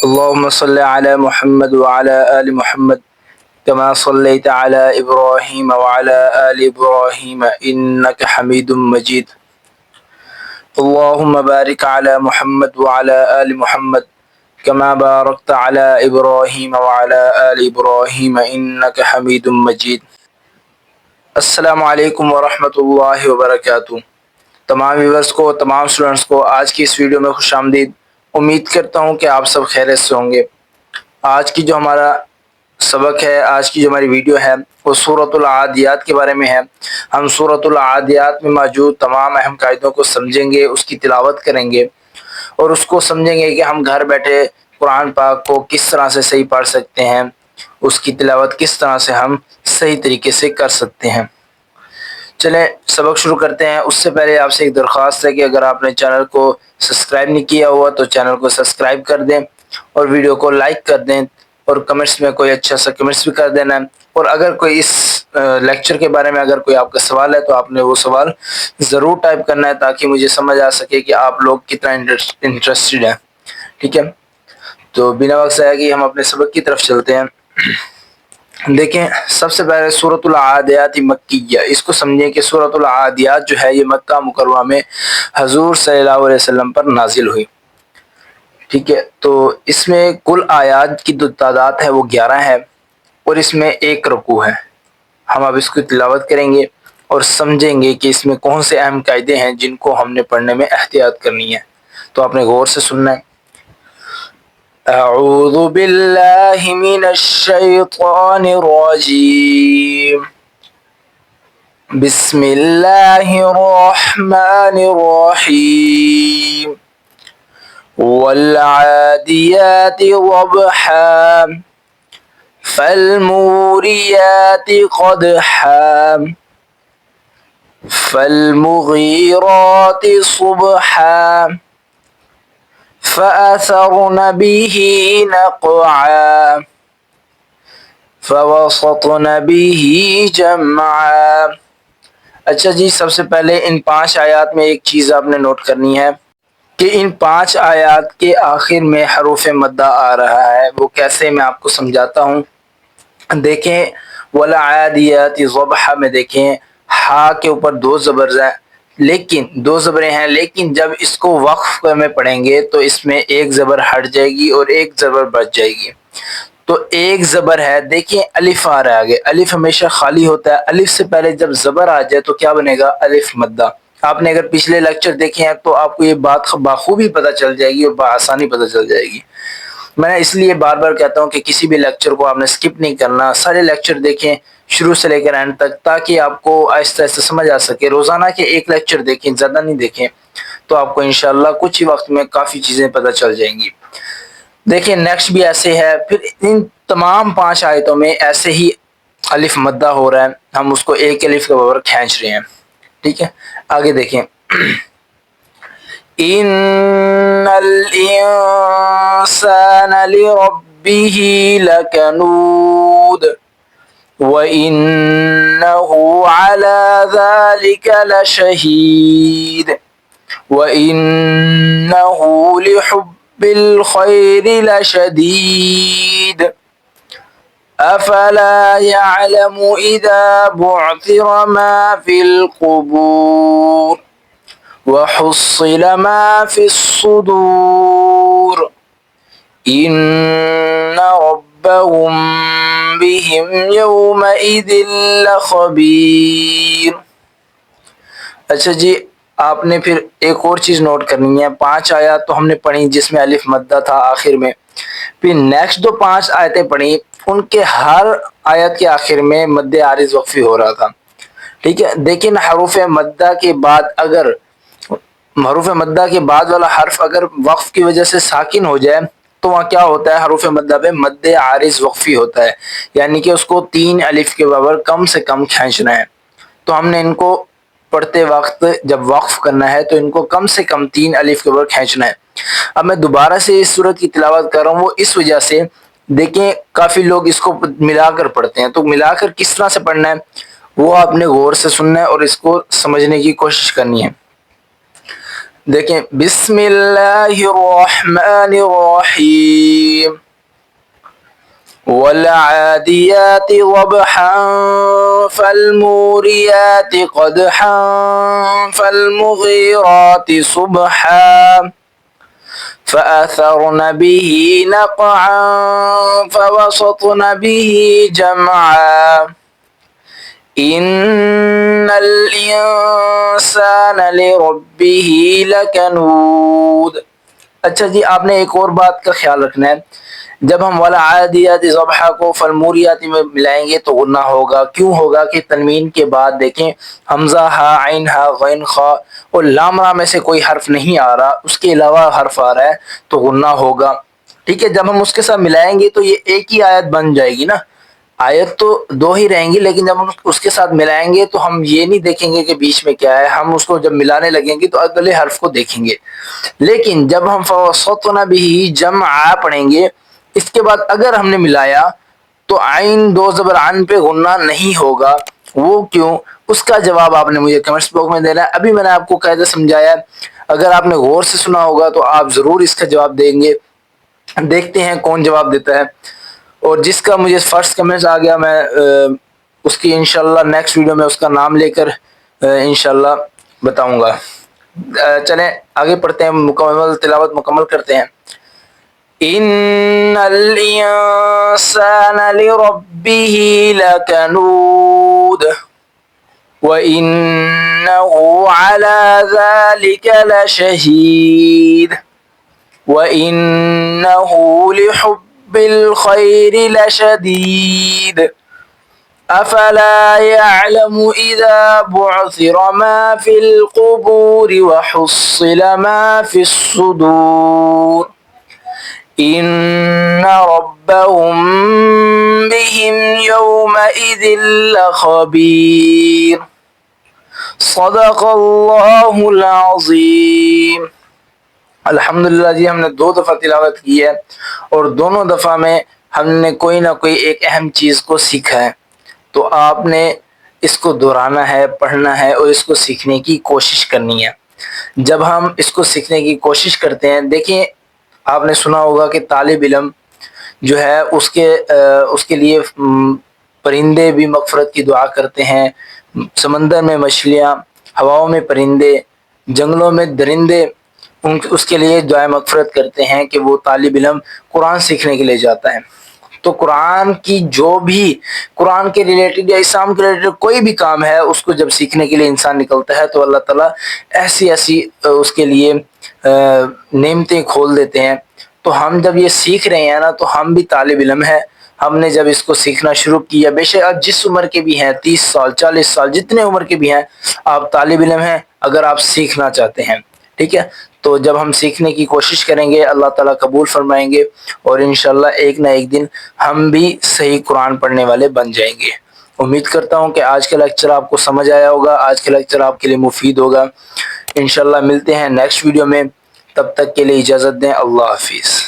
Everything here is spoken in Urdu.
اللهم صل على محمد وعلى آل محمد كما صليت على إبراهيم وعلى آل إبراهيم إنك حميد مجيد. اللهم بارك على محمد وعلى آل محمد كما باركت على إبراهيم وعلى آل إبراهيم إنك حميد مجيد. السلام علیکم ورحمۃ اللہ وبرکاتہ. تمام ویورز کو، تمام اسٹوڈنٹس کو آج کی اس ویڈیو میں خوش آمدید. امید کرتا ہوں کہ آپ سب خیریت سے ہوں گے. آج کی جو ہمارا سبق ہے، آج کی جو ہماری ویڈیو ہے وہ سورۃ العادیات کے بارے میں ہے. ہم سورۃ العادیات میں موجود تمام اہم قاعدوں کو سمجھیں گے، اس کی تلاوت کریں گے اور اس کو سمجھیں گے کہ ہم گھر بیٹھے قرآن پاک کو کس طرح سے صحیح پڑھ سکتے ہیں، اس کی تلاوت کس طرح سے ہم صحیح طریقے سے کر سکتے ہیں. چلیں سبق شروع کرتے ہیں. اس سے پہلے آپ سے ایک درخواست ہے کہ اگر آپ نے چینل کو سبسکرائب نہیں کیا ہوا تو چینل کو سبسکرائب کر دیں اور ویڈیو کو لائک کر دیں اور کمنٹس میں کوئی اچھا سا کمنٹس بھی کر دینا. اور اگر کوئی اس لیکچر کے بارے میں اگر کوئی آپ کا سوال ہے تو آپ نے وہ سوال ضرور ٹائپ کرنا ہے تاکہ مجھے سمجھ آ سکے کہ آپ لوگ کتنا انٹرسٹڈ ہیں. ٹھیک ہے، تو بنا وقت ضائع کیے ہم اپنے سبق کی طرف چلتے ہیں. دیکھیں سب سے پہلے سورۃ العادیات مکیہ، اس کو سمجھیں کہ سورۃ العادیات جو ہے یہ مکہ مکرمہ میں حضور صلی اللہ علیہ وسلم پر نازل ہوئی. ٹھیک ہے، تو اس میں کل آیات کی جو تعداد ہے وہ 11 ہے اور اس میں ایک رکوع ہے. ہم اب اس کی تلاوت کریں گے اور سمجھیں گے کہ اس میں کون سے اہم قاعدے ہیں جن کو ہم نے پڑھنے میں احتیاط کرنی ہے. تو آپ نے غور سے سننا ہے. اعوذ باللہ من الشیطان الرجیم، بسم اللہ الرحمن الرحیم. والعادیات ضبحا فالموریات قدحا فالمغیرات صبحا فأثرن به نقعا فوسطن به جمعا. اچھا جی، سب سے پہلے ان 5 آیات میں ایک چیز آپ نے نوٹ کرنی ہے کہ ان 5 آیات کے آخر میں حروف مدہ آ رہا ہے. وہ کیسے، میں آپ کو سمجھاتا ہوں. دیکھیں والعادیات ضبحا میں دیکھیں ہا کے اوپر 2 زبر ہیں، لیکن 2 زبریں ہیں، لیکن جب اس کو وقف میں پڑھیں گے تو اس میں ایک زبر ہٹ جائے گی اور ایک زبر بچ جائے گی. تو ایک زبر ہے، دیکھیں الف آ رہا ہے آگے. الف ہمیشہ خالی ہوتا ہے. الف سے پہلے جب زبر آ جائے تو کیا بنے گا؟ الف مدہ. آپ نے اگر پچھلے لیکچر دیکھے ہیں تو آپ کو یہ بات بخوبی پتہ چل جائے گی اور بآسانی پتہ چل جائے گی. میں اس لیے بار بار کہتا ہوں کہ کسی بھی لیکچر کو آپ نے سکپ نہیں کرنا، سارے لیکچر دیکھیں شروع سے لے کر اینڈ تک تاکہ آپ کو آہستہ آہستہ سمجھ آ سکے. روزانہ کے ایک لیکچر دیکھیں، زیادہ نہیں دیکھیں، تو آپ کو انشاءاللہ کچھ ہی وقت میں کافی چیزیں پتہ چل جائیں گی. دیکھیں نیکسٹ بھی ایسے ہے. پھر ان تمام 5 آیتوں میں ایسے ہی الف مدہ ہو رہا ہے، ہم اس کو ایک الف کے برابر کھینچ رہے ہیں. ٹھیک ہے، آگے دیکھیں. ان الانسان لربه لکنود وانه على ذلك لشهيد وانه لحب الخير لشديد افلا يعلم اذا بعثر ما في القبور وحصل ما في الصدور ان ربهم بهم يومئذ لخبير. اچھا جی، آپ نے پھر ایک اور چیز نوٹ کرنی ہے. 5 آیات تو ہم نے پڑھی جس میں الف مدہ تھا آخر میں. پھر نیکسٹ جو 5 آیتیں پڑھی ان کے ہر آیت کے آخر میں مد عارض وقفی ہو رہا تھا. ٹھیک ہے، لیکن حروف مدہ کے بعد اگر حروف مدہ کے بعد والا حرف اگر وقف کی وجہ سے ساکن ہو جائے تو وہاں کیا ہوتا ہے؟ حروف مدہ پہ مد عارض وقفی ہوتا ہے، یعنی کہ اس کو 3 الف کے برابر کم سے کم کھینچنا ہے. تو ہم نے ان کو پڑھتے وقت جب وقف کرنا ہے تو ان کو کم سے کم 3 الف کے برابر کھینچنا ہے. اب میں دوبارہ سے اس سورت کی تلاوت کر رہا ہوں، وہ اس وجہ سے دیکھیں کافی لوگ اس کو ملا کر پڑھتے ہیں. تو ملا کر کس طرح سے پڑھنا ہے وہ آپ نے غور سے سننا ہے اور اس کو سمجھنے کی کوشش کرنی ہے. دیکھیں بسم اللہ الرحمن الرحیم والعادیات ضبحا فالموریات قدحا فالمغیرات صبحا فأثرن به نقعا فوسطن به جمعا ان الانسان لربه لکنود۔ اچھا جی، آپ نے ایک اور بات کا خیال رکھنا ہے، جب ہم والعادیات ضبحا کو فالموریات میں ملائیں گے تو غنہ ہوگا۔ کیوں ہوگا کہ تنوین کے بعد دیکھیں حمزہ ہا عین ہا غین خا اور لام را میں سے کوئی حرف نہیں آ رہا، اس کے علاوہ حرف آ رہا ہے تو غنہ ہوگا۔ ٹھیک ہے، جب ہم اس کے ساتھ ملائیں گے تو یہ ایک ہی آیت بن جائے گی نا، آیت تو دو ہی رہیں گی، لیکن جب ہم اس کے ساتھ ملائیں گے تو ہم یہ نہیں دیکھیں گے کہ بیچ میں کیا ہے، ہم اس کو جب ملانے لگیں گے تو اگلے حرف کو دیکھیں گے۔ لیکن جب ہم فوسطن به جمعا پڑھیں گے، اس کے بعد اگر ہم نے ملایا تو عین دو زبر عن پہ غنہ نہیں ہوگا۔ وہ کیوں؟ اس کا جواب آپ نے مجھے کمنٹس باکس میں دینا ہے۔ ابھی میں نے آپ کو قاعدہ سمجھایا ہے، اگر آپ نے غور سے سنا ہوگا تو آپ ضرور اس کا جواب دیں گے۔ دیکھتے ہیں کون جواب دیتا ہے، اور جس کا مجھے فرسٹ کمنٹس آ گیا میں اس کی انشاءاللہ نیکسٹ ویڈیو میں اس کا نام لے کر انشاءاللہ بتاؤں گا۔ چلیں آگے پڑھتے ہیں، مکمل تلاوت مکمل کرتے ہیں۔ ان الانسان لربه لکنود وانه على ذلك لشهید وانه لحب الخير لشديد افلا يعلم اذا بعثر ما في القبور وحصل ما في الصدور ان ربهم بهم يومئذ لخبير صدق اللہ العظیم۔ الحمدللہ جی، ہم نے 2 دفعہ تلاوت کی ہے اور دونوں دفعہ میں ہم نے کوئی نہ کوئی ایک اہم چیز کو سیکھا ہے، تو آپ نے اس کو دہرانا ہے، پڑھنا ہے اور اس کو سیکھنے کی کوشش کرنی ہے۔ جب ہم اس کو سیکھنے کی کوشش کرتے ہیں، دیکھیں آپ نے سنا ہوگا کہ طالب علم جو ہے اس کے لیے پرندے بھی مغفرت کی دعا کرتے ہیں، سمندر میں مچھلیاں، ہواؤں میں پرندے، جنگلوں میں درندے اس کے لیے دعائے مغفرت کرتے ہیں کہ وہ طالب علم قرآن سیکھنے کے لیے جاتا ہے۔ تو قرآن کی جو بھی قرآن کے ریلیٹڈ یا اسلام کے ریلیٹڈ کوئی بھی کام ہے، اس کو جب سیکھنے کے لیے انسان نکلتا ہے تو اللہ تعالیٰ ایسی اس کے لیے نعمتیں کھول دیتے ہیں۔ تو ہم جب یہ سیکھ رہے ہیں نا، تو ہم بھی طالب علم ہیں۔ ہم نے جب اس کو سیکھنا شروع کیا، بے شک آپ جس عمر کے بھی ہیں، 30 سال 40 سال جتنے عمر کے بھی ہیں، آپ طالب علم ہیں اگر آپ سیکھنا چاہتے ہیں۔ ٹھیک ہے، تو جب ہم سیکھنے کی کوشش کریں گے اللہ تعالیٰ قبول فرمائیں گے، اور انشاءاللہ ایک نہ ایک دن ہم بھی صحیح قرآن پڑھنے والے بن جائیں گے۔ امید کرتا ہوں کہ آج کا لیکچر آپ کو سمجھ آیا ہوگا، آج کا لیکچر آپ کے لیے مفید ہوگا۔ انشاءاللہ ملتے ہیں نیکسٹ ویڈیو میں، تب تک کے لیے اجازت دیں، اللہ حافظ۔